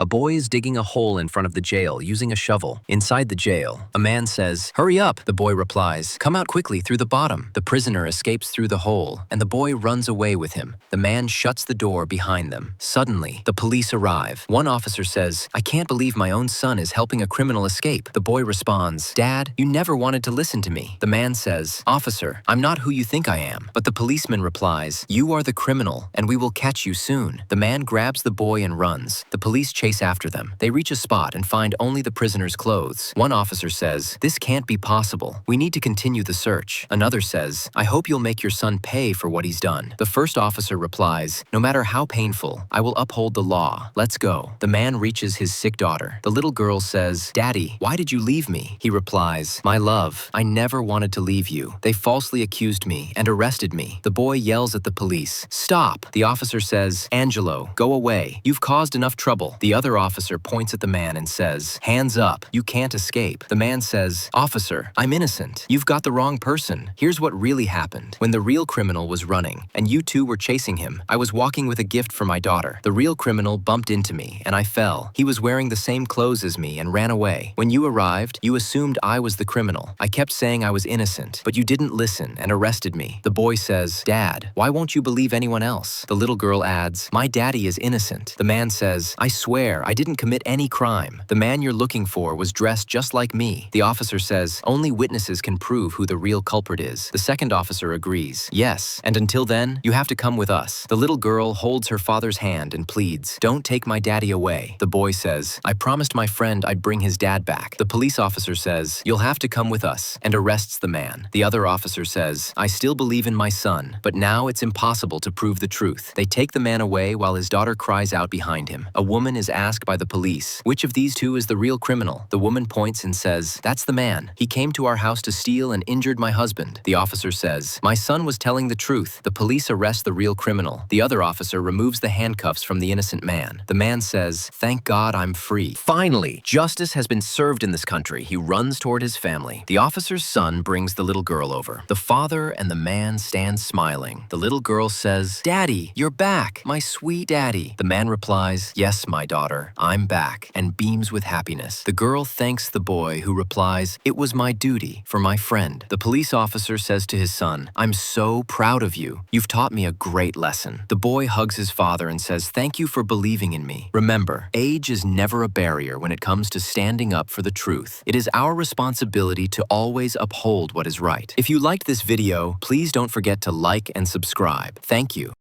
A boy is digging a hole in front of the jail using a shovel. Inside the jail, a man says, "Hurry up!" The boy replies, "Come out quickly through the bottom." The prisoner escapes through the hole, and the boy runs away with him. The man shuts the door behind them. Suddenly, the police arrive. One officer says, "I can't believe my own son is helping a criminal escape." The boy responds, "Dad, you never wanted to listen to me." The man says, "Officer, I'm not who you think I am." But the policeman replies, "You are the criminal, and we will catch you soon." The man grabs the boy and runs. The police chase after them. They reach a spot and find only the prisoner's clothes. One officer says, "This can't be possible. We need to continue the search." Another says, "I hope you'll make your son pay for what he's done." The first officer replies, "No matter how painful, I will uphold the law. Let's go." The man reaches his sick daughter. The little girl says, "Daddy, why did you leave me?" He replies, "My love, I never wanted to leave you. They falsely accused me and arrested me." The boy yells at the police, "Stop!" The officer says, "Angelo, go away. You've caused enough trouble." The other officer points at the man and says, "Hands up, you can't escape." The man says, "Officer, I'm innocent. You've got the wrong person. Here's what really happened. When the real criminal was running, and you two were chasing him, I was walking with a gift for my daughter. The real criminal bumped into me, and I fell. He was wearing the same clothes as me and ran away. When you arrived, you assumed I was the criminal. I kept saying I was innocent, but you didn't listen and arrested me." The boy says, "Dad, why won't you believe anyone else?" The little girl adds, "My daddy is innocent." The man says, "I swear I didn't commit any crime. The man you're looking for was dressed just like me." The officer says, "Only witnesses can prove who the real culprit is." The second officer agrees, "Yes, and until then, you have to come with us." The little girl holds her father's hand and pleads, "Don't take my daddy away." The boy says, "I promised my friend I'd bring his dad back." The police officer says, "You'll have to come with us," and arrests the man. The other officer says, "I still believe in my son, but now it's impossible to prove the truth." They take the man away while his daughter cries out behind him. A woman is asked by the police, "Which of these two is the real criminal?" The woman points and says, "That's the man. He came to our house to steal and injured my husband." The officer says, "My son was telling the truth." The police arrest the real criminal. The other officer removes the handcuffs from the innocent man. The man says, "Thank God I'm free." Finally, justice has been served in this country. He runs toward his family. The officer's son brings the little girl over. The father and the man stand smiling. The little girl says, "Daddy, you're back, my sweet daddy." The man replies, "Yes, my daughter, I'm back," and beams with happiness. The girl thanks the boy, who replies, "It was my duty for my friend." The police officer says to his son, "I'm so proud of you. You've taught me a great lesson." The boy hugs his father and says, "Thank you for believing in me." Remember, age is never a barrier when it comes to standing up for the truth. It is our responsibility to always uphold what is right. If you liked this video, please don't forget to like and subscribe. Thank you.